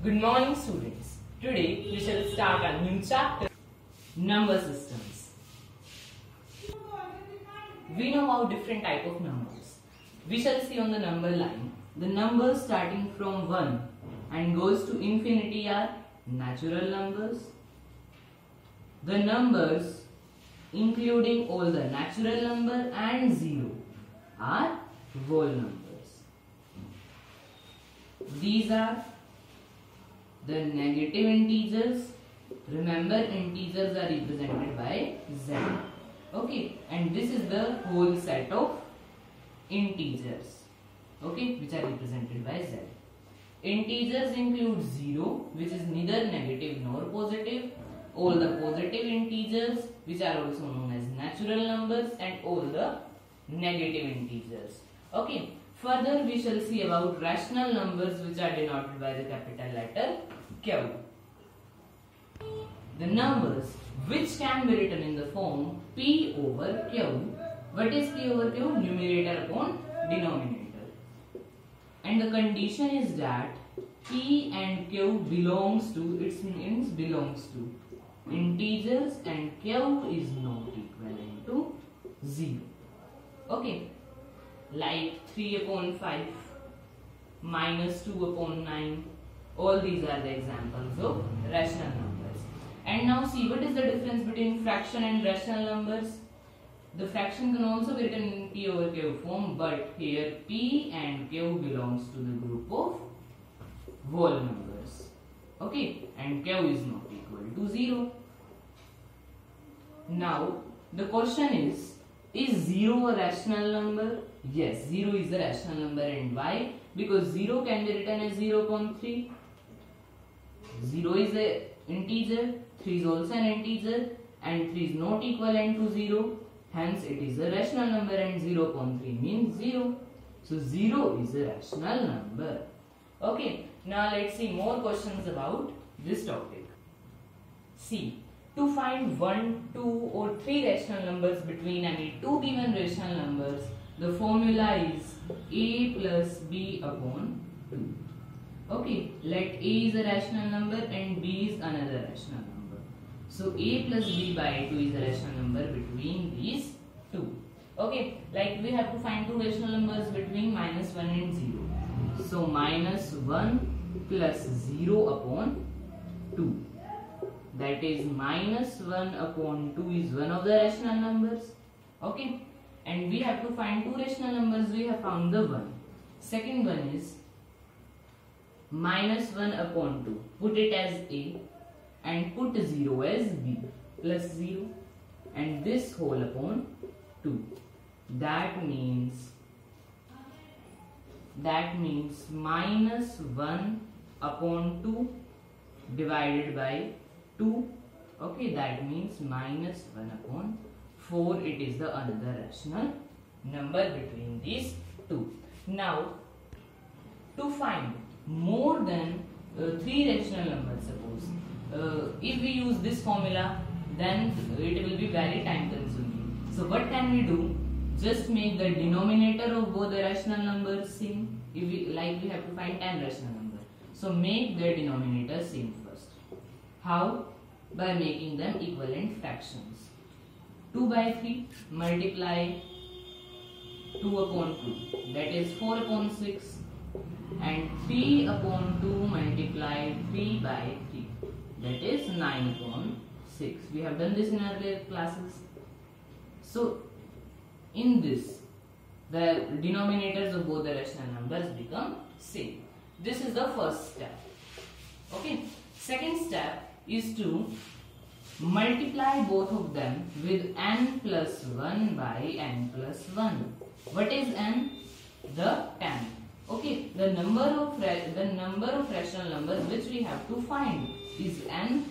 Good morning, students. Today we shall start a new chapter, number systems. We know about different type of numbers. We shall see on the number line the numbers starting from 1 and goes to infinity are natural numbers. The numbers including all the natural number and 0 are whole numbers. These are the negative integers. Remember, integers are represented by z. Okay, and this is the whole set of integers. Okay, which are represented by z. Integers include 0, which is neither negative nor positive. All the positive integers, which are also known as natural numbers, and all the negative integers. Okay. Further, we shall see about rational numbers, which are denoted by the capital letter Q. The numbers which can be written in the form P over Q. What is P over Q? Numerator upon denominator. And the condition is that P and Q belongs to, it means belongs to integers, and Q is not equivalent to 0. Okay. Like 3 upon 5, minus 2 upon 9. All these are the examples of rational numbers. And now see, what is the difference between fraction and rational numbers? The fraction can also be written in P over Q form, but here P and Q belongs to the group of whole numbers. Okay, and Q is not equal to 0. Now, the question is 0 a rational number? Yes, 0 is a rational number, and why? Because 0 can be written as 0.3. 0 is an integer, 3 is also an integer, and 3 is not equivalent to 0. Hence, it is a rational number, and 0.3 means 0. So, 0 is a rational number. Okay, now let's see more questions about this topic. See, to find 1, 2 or 3 rational numbers between any two given rational numbers, the formula is a plus b upon 2. Okay, let a is a rational number and b is another rational number. So a plus b by 2 is a rational number between these two. Okay, like we have to find two rational numbers between minus 1 and 0. So minus 1 plus 0 upon 2. That is minus 1 upon 2 is one of the rational numbers. Okay. And we have to find two rational numbers. We have found the 1. Second one is minus 1 upon 2. Put it as a and put 0 as b plus 0. And this whole upon 2. That means minus 1 upon 2 divided by 2. Okay, that means minus 1 upon 4. It is the another rational number between these two. Now, to find more than 3 rational numbers, suppose if we use this formula, then it will be very time consuming. So what can we do? Just make the denominator of both the rational numbers same. If we we have to find 10 rational numbers, so make their denominator same first. How? By making them equivalent fractions. 2 by 3 multiply 2 upon 2, that is 4 upon 6, and 3 upon 2 multiply 3 by 3, that is 9 upon 6. We have done this in earlier classes. So in this, the denominators of both the rational numbers become same. This is the first step. Okay. Second step is to multiply both of them with n plus 1 by n plus 1. What is n? The 10. Okay, the number of rational numbers which we have to find is n.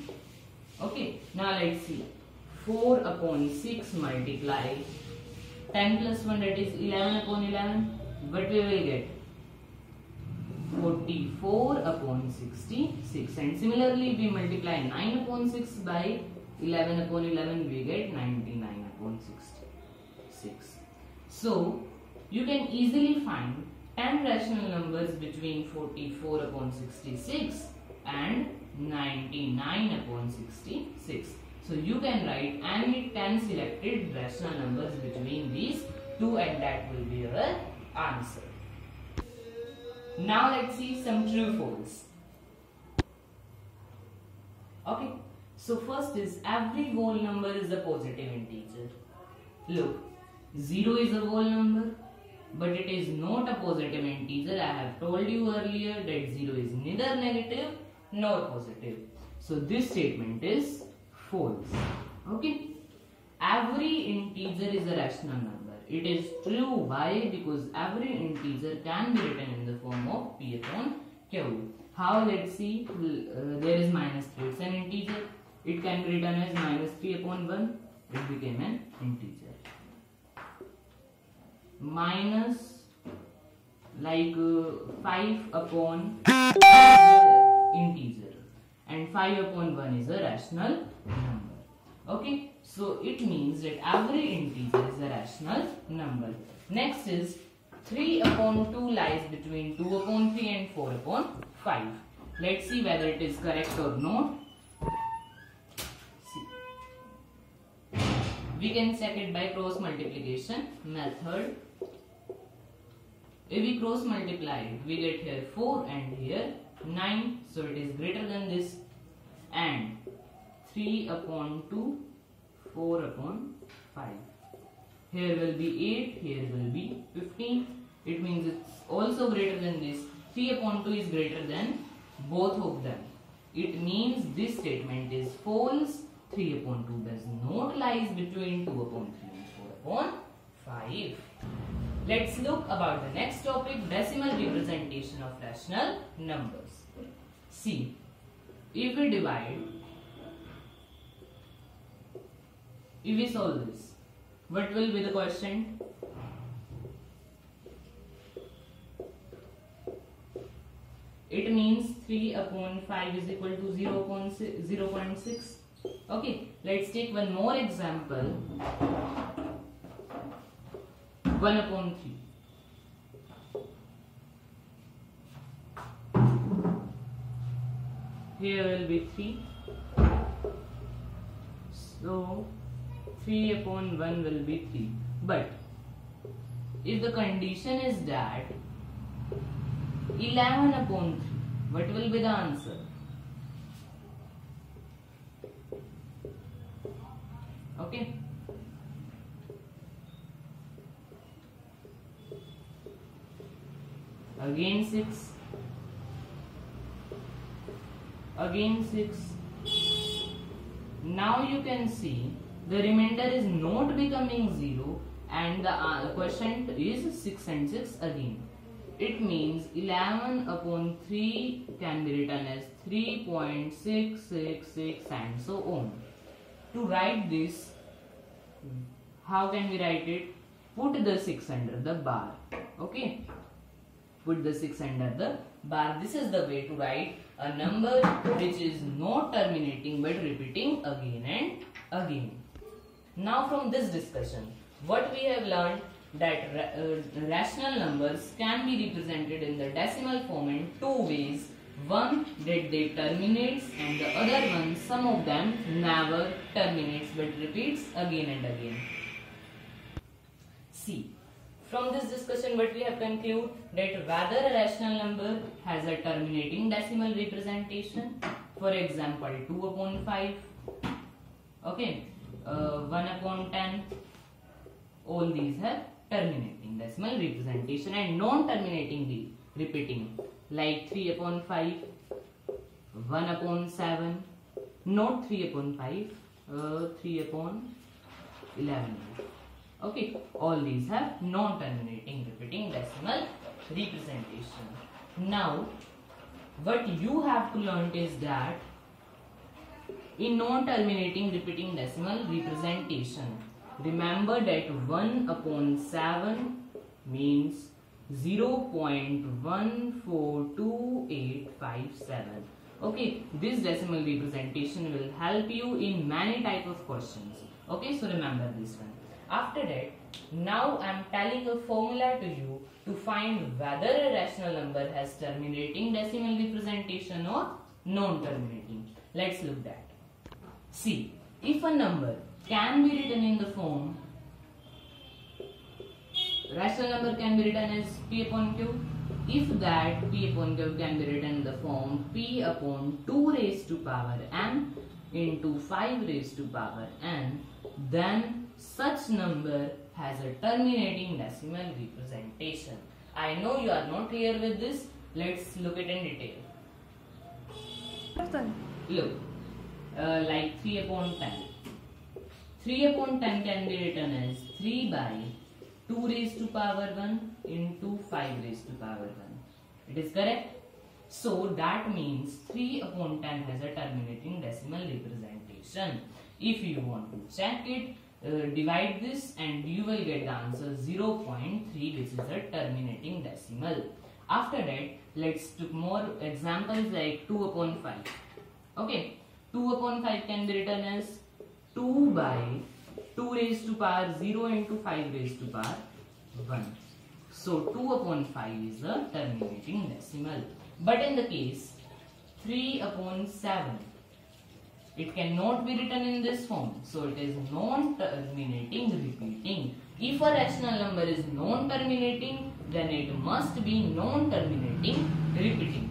Okay, now let's see. 4 upon 6 multiply 10 plus 1, that is 11 upon 11. What we will get? 44 upon 66. And similarly, we multiply 9 upon 6 by 11 upon 11, we get 99 upon 66. So, you can easily find 10 rational numbers between 44 upon 66 and 99 upon 66. So you can write any 10 selected rational numbers between these two, and that will be your answer. Now let's see some true false. Okay, so first is every whole number is a positive integer. Look, 0 is a whole number, but it is not a positive integer. I have told you earlier that 0 is neither negative nor positive. So this statement is false. Okay, every integer is a rational number. It is true. Why? Because every integer can be written in the form of P upon Q. How? Let's see. There is -3. It's an integer. It can be written as -3 upon 1. It became an integer. Minus 5 upon integer, and 5 upon 1 is a rational number. Okay, so it means that every integer is a rational number. Next is 3 upon 2 lies between 2 upon 3 and 4 upon 5. Let's see whether it is correct or not. See. We can check it by cross multiplication method. If we cross multiply it, we get here 4 and here 9, so it is greater than this. And 3 upon 2, 4 upon 5. Here will be 8, here will be 15. It means it's also greater than this. 3 upon 2 is greater than both of them. It means this statement is false. 3 upon 2 does not lies between 2 upon 3 and 4 upon 5. Let's look about the next topic, decimal representation of rational numbers. See, if we divide, if we solve this, what will be the quotient? It means 3 upon 5 is equal to 0.6. Okay, let's take one more example. 1 upon 3. Here will be 3. So 3 upon 1 will be 3. But if the condition is that 11 upon 3, what will be the answer? Okay. Again 6. Again 6. Now you can see the remainder is not becoming 0 and the quotient is 6 and 6 again. It means 11 upon 3 can be written as 3.666 and so on. To write this, how can we write it? Put the 6 under the bar. Okay. Put the 6 under the bar. This is the way to write a number which is not terminating but repeating again and again. Now from this discussion, what we have learned that rational numbers can be represented in the decimal form in two ways. One, that they terminates, and the other one, some of them never terminates but repeats again and again. See, from this discussion what we have concluded that whether a rational number has a terminating decimal representation, for example 2 upon 5, okay, 1 upon 10, all these have terminating decimal representation, and non-terminating repeating like 3 upon 5, 1 upon 7, not 3 upon 5, 3 upon 11. Okay, all these have non-terminating repeating decimal representation. Now, what you have to learn is that in non-terminating repeating decimal representation, remember that 1 upon 7 means 0.142857. Okay, this decimal representation will help you in many type of questions. Okay, so remember this one. After that, now I am telling a formula to you to find whether a rational number has terminating decimal representation or non-terminating. Let's look that. See, if a number can be written in the form, rational number can be written as p upon q. If that p upon q can be written in the form p upon 2 raised to power n into 5 raised to power n, then such number has a terminating decimal representation. I know you are not clear with this. Let's look it in detail. Look, like 3 upon 10. 3 upon 10 can be written as 3 by 2 raised to power 1 into 5 raised to power 1. It is correct? So that means 3 upon 10 has a terminating decimal representation. If you want to check it, divide this and you will get the answer 0.3, which is a terminating decimal. After that, let's take more examples like 2 upon 5. Okay, 2 upon 5 can be written as 2 by 2 raised to power 0 into 5 raised to power 1. So 2 upon 5 is the terminating decimal. But in the case 3 upon 7, it cannot be written in this form. So it is non-terminating repeating. If a rational number is non-terminating, then it must be non-terminating repeating.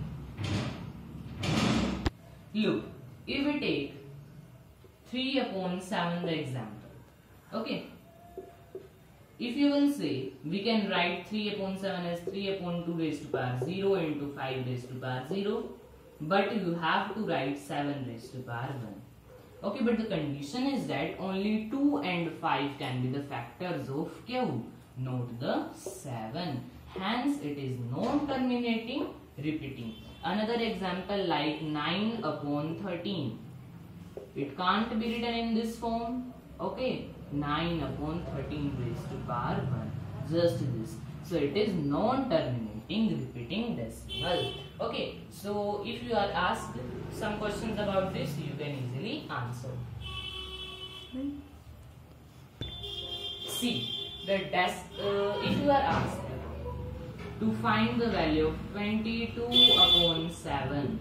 Look, if we take 3 upon 7 the example, okay, if you will say, we can write 3 upon 7 as 3 upon 2 raised to power 0 into 5 raised to power 0, but you have to write 7 raised to power 1. Okay, but the condition is that only 2 and 5 can be the factors of q, not the 7. Hence, it is non-terminating repeating. Another example like 9 upon 13. It can't be written in this form. Okay, 9 upon 13 raised to power 1. Just this. So it is non-terminating repeating decimal. Okay, so if you are asked some questions about this, you can easily answer. See, if you are asked to find the value of 22 upon 7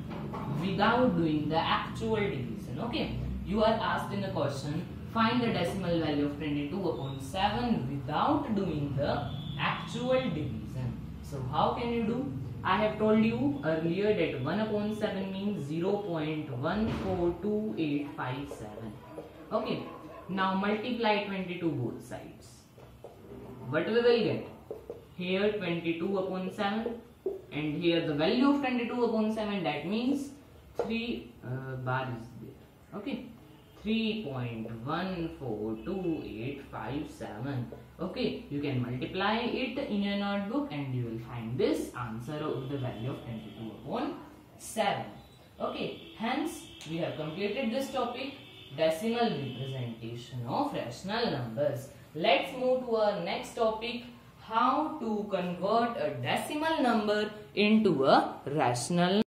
without doing the actual division, okay, you are asked in a question, find the decimal value of 22 upon 7 without doing the actual division. So how can you do? I have told you earlier that 1 upon 7 means 0.142857. Okay, now multiply 22 both sides. What we will get? Here 22 upon 7 and here the value of 22 upon 7, that means 3 bar is there. Okay, 3.142857. Okay, you can multiply it in your notebook and you will find this answer of the value of 22 upon 7. Okay, hence we have completed this topic, decimal representation of rational numbers. Let's move to our next topic, how to convert a decimal number into a rational